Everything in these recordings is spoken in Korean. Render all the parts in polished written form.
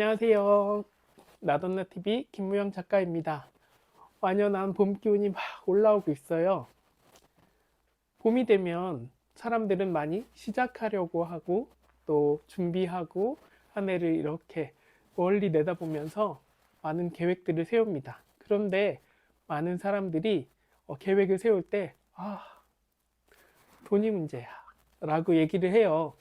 안녕하세요. 나돈나TV 김무영 작가입니다. 완연한 봄 기운이 막 올라오고 있어요. 봄이 되면 사람들은 많이 시작하려고 하고 또 준비하고 한 해를 이렇게 멀리 내다보면서 많은 계획들을 세웁니다. 그런데 많은 사람들이 계획을 세울 때 돈이 문제야 라고 얘기를 해요.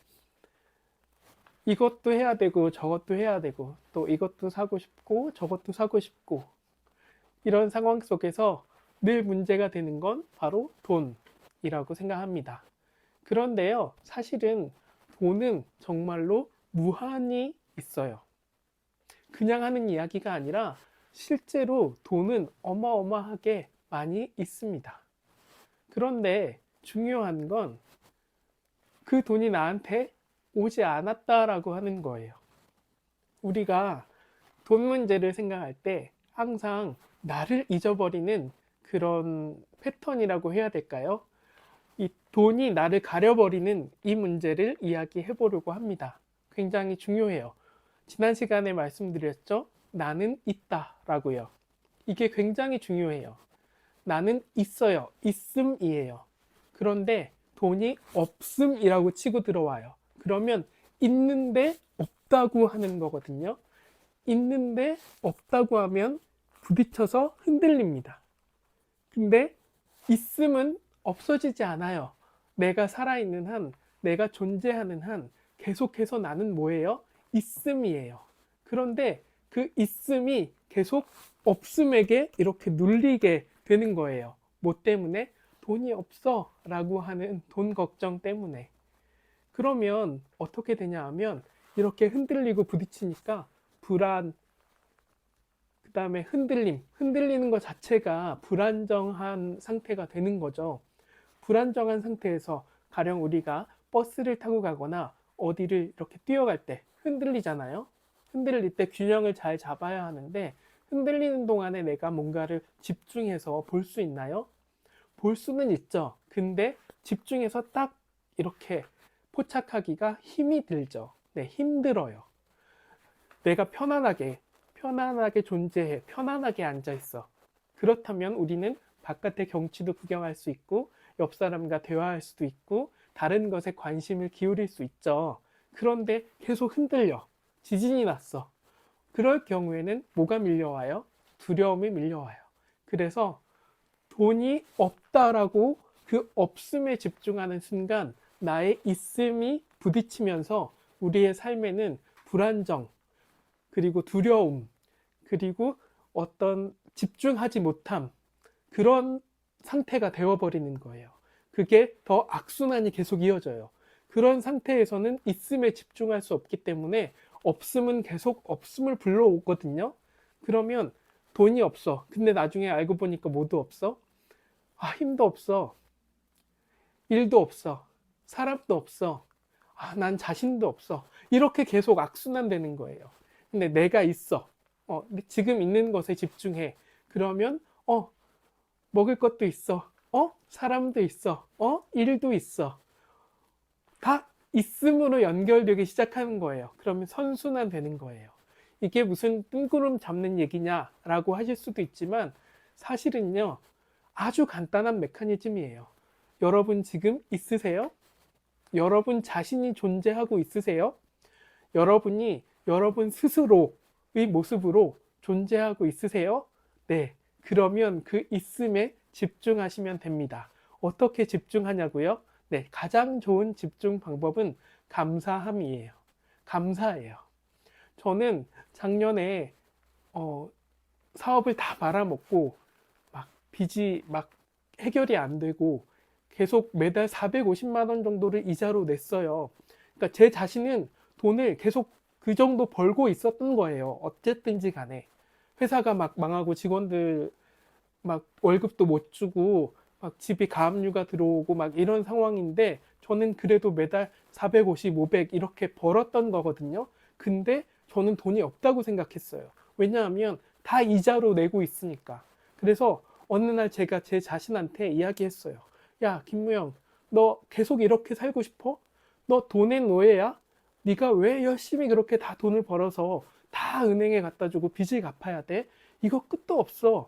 이것도 해야 되고 저것도 해야 되고 또 이것도 사고 싶고 저것도 사고 싶고 이런 상황 속에서 늘 문제가 되는 건 바로 돈이라고 생각합니다. 그런데요, 사실은 돈은 정말로 무한히 있어요. 그냥 하는 이야기가 아니라 실제로 돈은 어마어마하게 많이 있습니다. 그런데 중요한 건 그 돈이 나한테 오지 않았다라고 하는 거예요. 우리가 돈 문제를 생각할 때 항상 나를 잊어버리는 그런 패턴이라고 해야 될까요? 이 돈이 나를 가려버리는 이 문제를 이야기해 보려고 합니다. 굉장히 중요해요. 지난 시간에 말씀드렸죠? 나는 있다라고요. 이게 굉장히 중요해요. 나는 있어요. 있음이에요. 그런데 돈이 없음이라고 치고 들어와요. 그러면 있는데 없다고 하는 거거든요. 있는데 없다고 하면 부딪혀서 흔들립니다. 근데 있음은 없어지지 않아요. 내가 살아있는 한, 내가 존재하는 한 계속해서 나는 뭐예요? 있음이에요. 그런데 그 있음이 계속 없음에게 이렇게 눌리게 되는 거예요. 뭐 때문에? 돈이 없어 라고 하는 돈 걱정 때문에. 그러면 어떻게 되냐 하면 이렇게 흔들리고 부딪히니까 불안, 그 다음에 흔들리는 것 자체가 불안정한 상태가 되는 거죠. 불안정한 상태에서 가령 우리가 버스를 타고 가거나 어디를 이렇게 뛰어갈 때 흔들리잖아요. 흔들릴 때 균형을 잘 잡아야 하는데 흔들리는 동안에 내가 뭔가를 집중해서 볼 수 있나요? 볼 수는 있죠. 근데 집중해서 딱 이렇게 포착하기가 힘이 들죠. 네, 힘들어요. 내가 편안하게 존재해, 편안하게 앉아 있어. 그렇다면 우리는 바깥의 경치도 구경할 수 있고, 옆 사람과 대화할 수도 있고, 다른 것에 관심을 기울일 수 있죠. 그런데 계속 흔들려. 지진이 났어. 그럴 경우에는 뭐가 밀려와요? 두려움이 밀려와요. 그래서 돈이 없다라고 그 없음에 집중하는 순간 나의 있음이 부딪히면서 우리의 삶에는 불안정, 그리고 두려움, 그리고 어떤 집중하지 못함, 그런 상태가 되어버리는 거예요. 그게 더 악순환이 계속 이어져요. 그런 상태에서는 있음에 집중할 수 없기 때문에 없음은 계속 없음을 불러오거든요. 그러면 돈이 없어. 근데 나중에 알고 보니까 뭐도 없어? 힘도 없어. 일도 없어. 사람도 없어. 난 자신도 없어. 이렇게 계속 악순환 되는 거예요. 근데 내가 있어. 지금 있는 것에 집중해. 그러면, 먹을 것도 있어. 사람도 있어. 일도 있어. 다 있음으로 연결되기 시작하는 거예요. 그러면 선순환 되는 거예요. 이게 무슨 뜬구름 잡는 얘기냐라고 하실 수도 있지만 사실은요, 아주 간단한 메커니즘이에요. 여러분 지금 있으세요? 여러분 자신이 존재하고 있으세요? 여러분이 여러분 스스로의 모습으로 존재하고 있으세요? 네. 그러면 그 있음에 집중하시면 됩니다. 어떻게 집중하냐고요? 네. 가장 좋은 집중 방법은 감사함이에요. 감사해요. 저는 작년에 사업을 다 말아먹고 막 빚이 막 해결이 안 되고 계속 매달 450만 원 정도를 이자로 냈어요. 그러니까 제 자신은 돈을 계속 그 정도 벌고 있었던 거예요. 어쨌든지 간에. 회사가 막 망하고 직원들 막 월급도 못 주고 막 집이 가압류가 들어오고 막 이런 상황인데 저는 그래도 매달 450, 500 이렇게 벌었던 거거든요. 근데 저는 돈이 없다고 생각했어요. 왜냐하면 다 이자로 내고 있으니까. 그래서 어느 날 제가 제 자신한테 이야기했어요. 야, 김무영, 너 계속 이렇게 살고 싶어? 너 돈의 노예야? 네가 왜 열심히 그렇게 다 돈을 벌어서 다 은행에 갖다 주고 빚을 갚아야 돼? 이거 끝도 없어.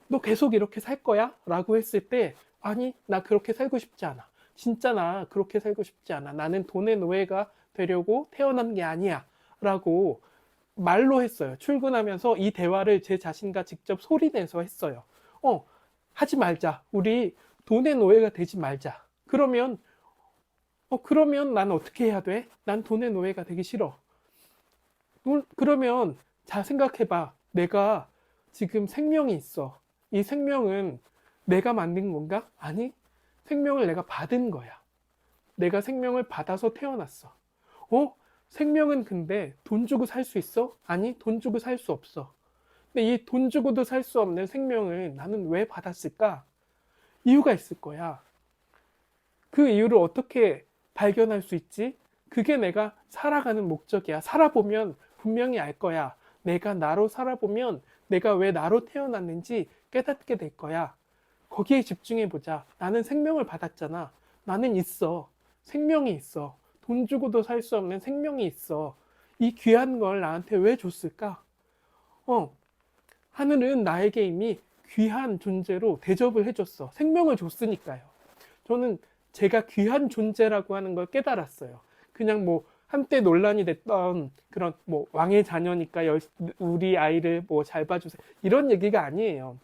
너 계속 이렇게 살 거야? 라고 했을 때, 아니, 나 그렇게 살고 싶지 않아. 진짜 나 그렇게 살고 싶지 않아. 나는 돈의 노예가 되려고 태어난 게 아니야. 라고 말로 했어요. 출근하면서 이 대화를 제 자신과 직접 소리내서 했어요. 하지 말자. 우리 돈의 노예가 되지 말자. 그러면 난 어떻게 해야 돼? 난 돈의 노예가 되기 싫어. 그러면 자, 생각해봐. 내가 지금 생명이 있어. 이 생명은 내가 만든 건가? 아니, 생명을 내가 받은 거야. 내가 생명을 받아서 태어났어. 생명은 근데 돈 주고 살 수 있어? 아니, 돈 주고 살 수 없어. 근데 이 돈 주고도 살 수 없는 생명을 나는 왜 받았을까? 이유가 있을 거야. 그 이유를 어떻게 발견할 수 있지? 그게 내가 살아가는 목적이야. 살아보면 분명히 알 거야. 내가 나로 살아보면 내가 왜 나로 태어났는지 깨닫게 될 거야. 거기에 집중해 보자. 나는 생명을 받았잖아. 나는 있어. 생명이 있어. 돈 주고도 살 수 없는 생명이 있어. 이 귀한 걸 나한테 왜 줬을까? 하늘은 나에게 이미 귀한 존재로 대접을 해줬어. 생명을 줬으니까요. 저는 제가 귀한 존재라고 하는 걸 깨달았어요. 그냥 뭐 한때 논란이 됐던 그런 뭐 왕의 자녀니까 우리 아이를 뭐 잘 봐주세요. 이런 얘기가 아니에요.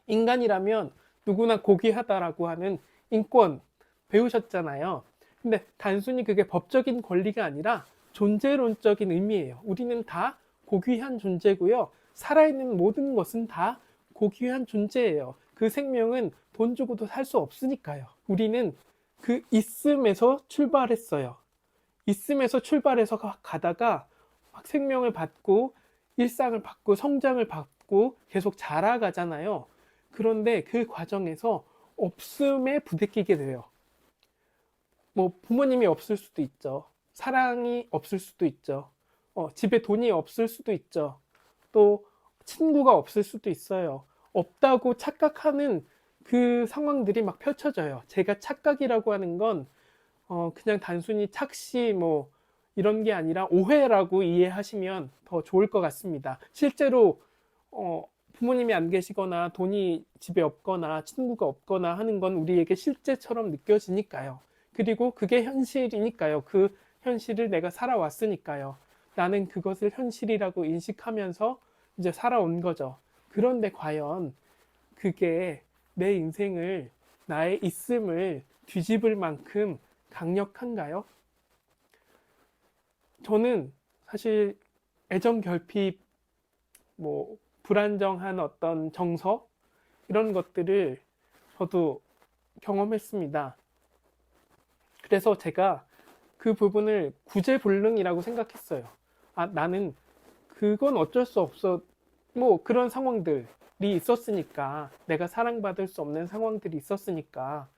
인간이라면 누구나 고귀하다라고 하는 인권 배우셨잖아요. 근데 단순히 그게 법적인 권리가 아니라 존재론적인 의미예요. 우리는 다 고귀한 존재고요. 살아있는 모든 것은 다 고귀한 존재예요. 그 생명은 돈 주고도 살 수 없으니까요. 우리는 그 있음에서 출발했어요. 있음에서 출발해서 가다가 막 생명을 받고 일상을 받고 성장을 받고 계속 자라가잖아요. 그런데 그 과정에서 없음에 부대끼게 돼요. 뭐 부모님이 없을 수도 있죠. 사랑이 없을 수도 있죠. 집에 돈이 없을 수도 있죠. 또 친구가 없을 수도 있어요. 없다고 착각하는 그 상황들이 막 펼쳐져요. 제가 착각이라고 하는 건 그냥 단순히 착시 뭐 이런 게 아니라 오해라고 이해하시면 더 좋을 것 같습니다. 실제로 부모님이 안 계시거나 돈이 집에 없거나 친구가 없거나 하는 건 우리에게 실제처럼 느껴지니까요. 그리고 그게 현실이니까요. 그 현실을 내가 살아왔으니까요. 나는 그것을 현실이라고 인식하면서 이제 살아온 거죠. 그런데 과연 그게 내 인생을, 나의 있음을 뒤집을 만큼 강력한가요? 저는 사실 애정 결핍, 뭐 불안정한 어떤 정서 이런 것들을 저도 경험했습니다. 그래서 제가 그 부분을 구제불능이라고 생각했어요. 나는 그건 어쩔 수 없어. 뭐 그런 상황들이 있었으니까, 내가 사랑받을 수 없는 상황들이 있었으니까,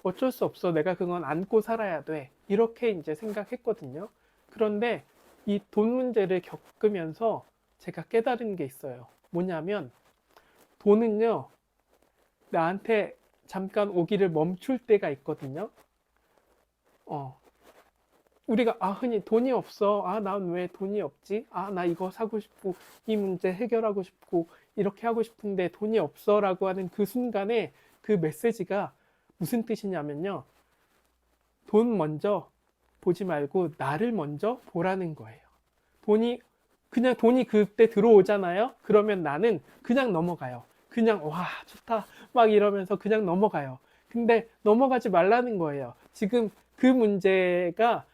어쩔 수 없어. 내가 그건 안고 살아야 돼. 이렇게 이제 생각했거든요. 그런데 이 돈 문제를 겪으면서 제가 깨달은 게 있어요. 뭐냐면, 돈은요, 나한테 잠깐 오기를 멈출 때가 있거든요. 우리가 흔히 돈이 없어. 난 왜 돈이 없지? 나 이거 사고 싶고 이 문제 해결하고 싶고 이렇게 하고 싶은데 돈이 없어 라고 하는 그 순간에 그 메시지가 무슨 뜻이냐면요. 돈 먼저 보지 말고 나를 먼저 보라는 거예요. 그냥 돈이 그때 들어오잖아요. 그러면 나는 그냥 넘어가요. 그냥 와 좋다 막 이러면서 그냥 넘어가요. 근데 넘어가지 말라는 거예요. 지금 그 문제가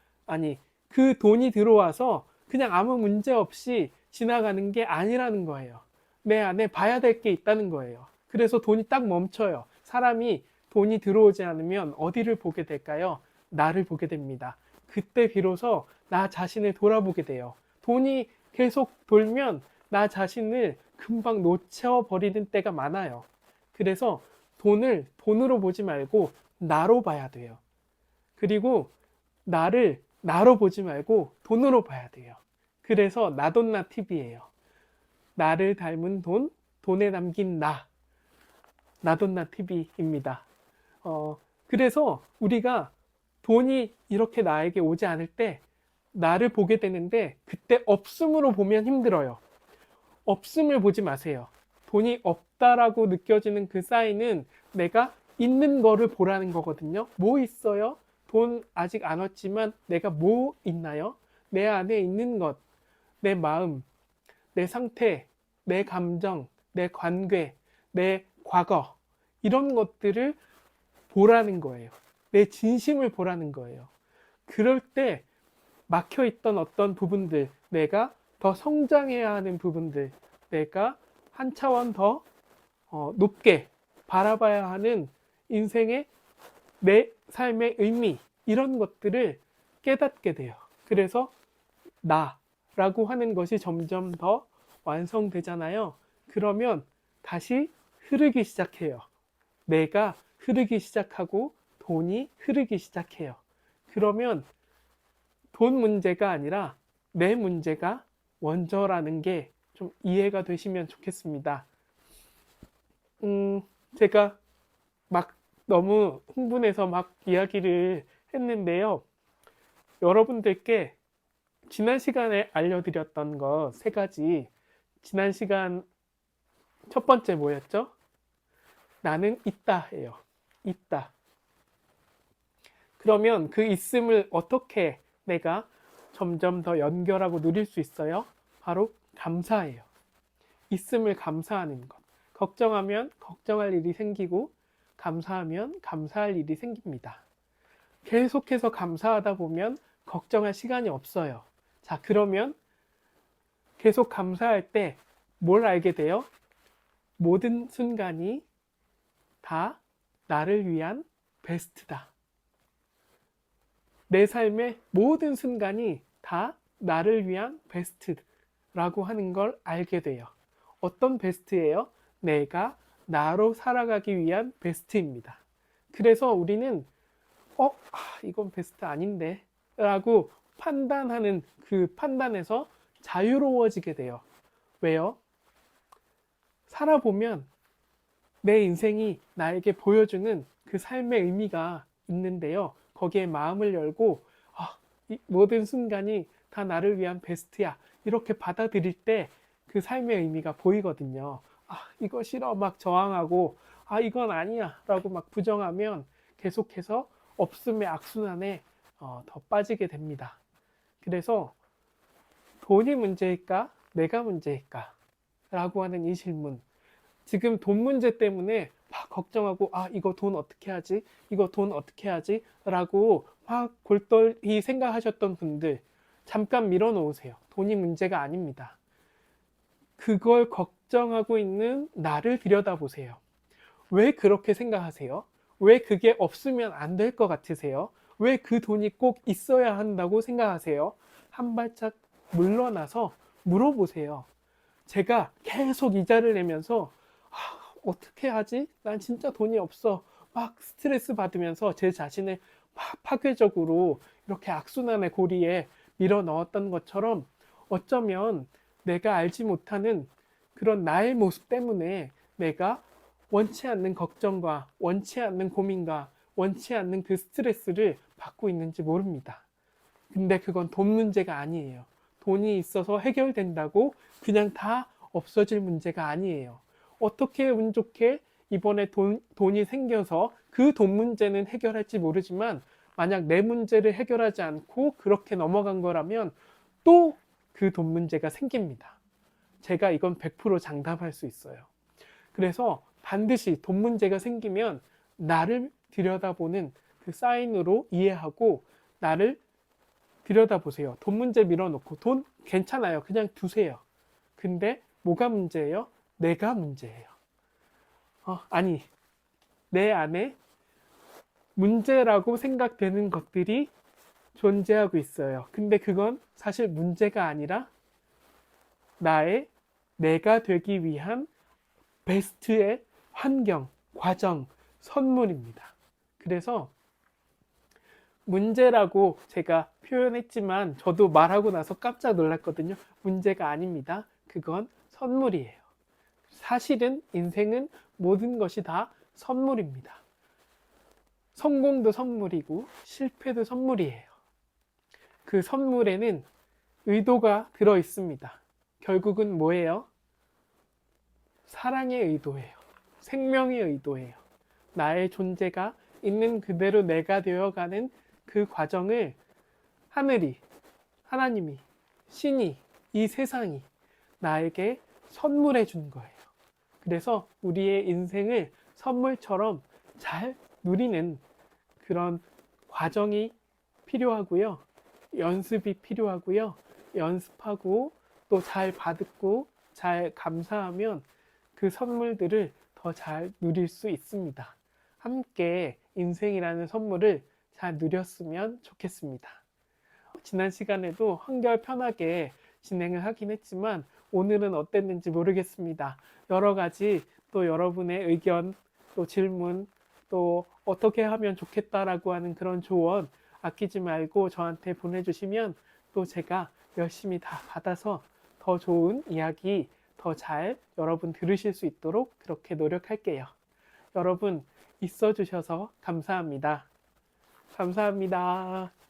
그 돈이 들어와서 그냥 아무 문제 없이 지나가는 게 아니라는 거예요. 내 안에 봐야 될 게 있다는 거예요. 그래서 돈이 딱 멈춰요. 사람이 돈이 들어오지 않으면 어디를 보게 될까요? 나를 보게 됩니다. 그때 비로소 나 자신을 돌아보게 돼요. 돈이 계속 돌면 나 자신을 금방 놓쳐버리는 때가 많아요. 그래서 돈을 돈으로 보지 말고 나로 봐야 돼요. 그리고 나를 나로 보지 말고 돈으로 봐야 돼요. 그래서 나돈나 TV예요. 나를 닮은 돈, 돈에 담긴 나돈나 TV입니다. 그래서 우리가 돈이 이렇게 나에게 오지 않을 때 나를 보게 되는데 그때 없음으로 보면 힘들어요. 없음을 보지 마세요. 돈이 없다라고 느껴지는 그 사인은 내가 있는 거를 보라는 거거든요. 뭐 있어요? 돈 아직 안 왔지만 내가 뭐 있나요? 내 안에 있는 것, 내 마음, 내 상태, 내 감정, 내 관계, 내 과거, 이런 것들을 보라는 거예요. 내 진심을 보라는 거예요. 그럴 때 막혀있던 어떤 부분들, 내가 더 성장해야 하는 부분들, 내가 한 차원 더 높게 바라봐야 하는 인생의 내 삶의 의미, 이런 것들을 깨닫게 돼요. 그래서 나라고 하는 것이 점점 더 완성되잖아요. 그러면 다시 흐르기 시작해요. 내가 흐르기 시작하고 돈이 흐르기 시작해요. 그러면 돈 문제가 아니라 내 문제가 원저라는 게 좀 이해가 되시면 좋겠습니다. 제가 막 너무 흥분해서 막 이야기를 했는데요. 여러분들께 지난 시간에 알려드렸던 거 3가지, 지난 시간 첫 번째 뭐였죠? 나는 있다예요. 있다. 그러면 그 있음을 어떻게 내가 점점 더 연결하고 누릴 수 있어요? 바로 감사예요. 있음을 감사하는 것. 걱정하면 걱정할 일이 생기고 감사하면 감사할 일이 생깁니다. 계속해서 감사하다 보면 걱정할 시간이 없어요. 자, 그러면 계속 감사할 때 뭘 알게 돼요? 모든 순간이 다 나를 위한 베스트다. 내 삶의 모든 순간이 다 나를 위한 베스트라고 하는 걸 알게 돼요. 어떤 베스트예요? 내가 나로 살아가기 위한 베스트입니다. 그래서 우리는 이건 베스트 아닌데 라고 판단하는 그 판단에서 자유로워지게 돼요. 왜요? 살아보면 내 인생이 나에게 보여주는 그 삶의 의미가 있는데요. 거기에 마음을 열고 이 모든 순간이 다 나를 위한 베스트야, 이렇게 받아들일 때 그 삶의 의미가 보이거든요. 이거 싫어 막 저항하고 이건 아니야 라고 막 부정하면 계속해서 없음의 악순환에 더 빠지게 됩니다. 그래서 돈이 문제일까? 내가 문제일까? 라고 하는 이 질문, 지금 돈 문제 때문에 막 걱정하고 이거 돈 어떻게 하지? 이거 돈 어떻게 하지? 라고 막 골똘히 생각하셨던 분들, 잠깐 밀어놓으세요. 돈이 문제가 아닙니다. 그걸 걱정하고 있는 나를 들여다보세요. 왜 그렇게 생각하세요? 왜 그게 없으면 안 될 것 같으세요? 왜 그 돈이 꼭 있어야 한다고 생각하세요? 한 발짝 물러나서 물어보세요. 제가 계속 이자를 내면서 어떻게 하지? 난 진짜 돈이 없어. 막 스트레스 받으면서 제 자신을 막 파괴적으로 이렇게 악순환의 고리에 밀어 넣었던 것처럼, 어쩌면 내가 알지 못하는 그런 나의 모습 때문에 내가 원치 않는 걱정과 원치 않는 고민과 원치 않는 그 스트레스를 받고 있는지 모릅니다. 근데 그건 돈 문제가 아니에요. 돈이 있어서 해결된다고 그냥 다 없어질 문제가 아니에요. 어떻게 운 좋게 이번에 돈이 생겨서 그 돈 문제는 해결할지 모르지만, 만약 내 문제를 해결하지 않고 그렇게 넘어간 거라면 또 그 돈 문제가 생깁니다. 제가 이건 100% 장담할 수 있어요. 그래서 반드시 돈 문제가 생기면 나를 들여다보는 그 사인으로 이해하고 나를 들여다보세요. 돈 문제 밀어놓고 돈 괜찮아요, 그냥 두세요. 근데 뭐가 문제예요? 내가 문제예요. 아니, 내 안에 문제라고 생각되는 것들이 존재하고 있어요. 근데 그건 사실 문제가 아니라 나의 내가 되기 위한 베스트의 환경, 과정, 선물입니다. 그래서 문제라고 제가 표현했지만 저도 말하고 나서 깜짝 놀랐거든요. 문제가 아닙니다. 그건 선물이에요. 사실은 인생은 모든 것이 다 선물입니다. 성공도 선물이고 실패도 선물이에요. 그 선물에는 의도가 들어 있습니다. 결국은 뭐예요? 사랑의 의도예요. 생명의 의도예요. 나의 존재가 있는 그대로 내가 되어가는 그 과정을 하늘이, 하나님이, 신이, 이 세상이 나에게 선물해 준 거예요. 그래서 우리의 인생을 선물처럼 잘 누리는 그런 과정이 필요하고요. 연습이 필요하고요. 연습하고 또 잘 받고 잘 감사하면 그 선물들을 더 잘 누릴 수 있습니다. 함께 인생이라는 선물을 잘 누렸으면 좋겠습니다. 지난 시간에도 한결 편하게 진행을 하긴 했지만 오늘은 어땠는지 모르겠습니다. 여러 가지 또 여러분의 의견, 또 질문, 또 어떻게 하면 좋겠다라고 하는 그런 조언 아끼지 말고 저한테 보내주시면 또 제가 열심히 다 받아서 더 좋은 이야기 더 잘 여러분 들으실 수 있도록 그렇게 노력할게요. 여러분 있어 주셔서 감사합니다. 감사합니다.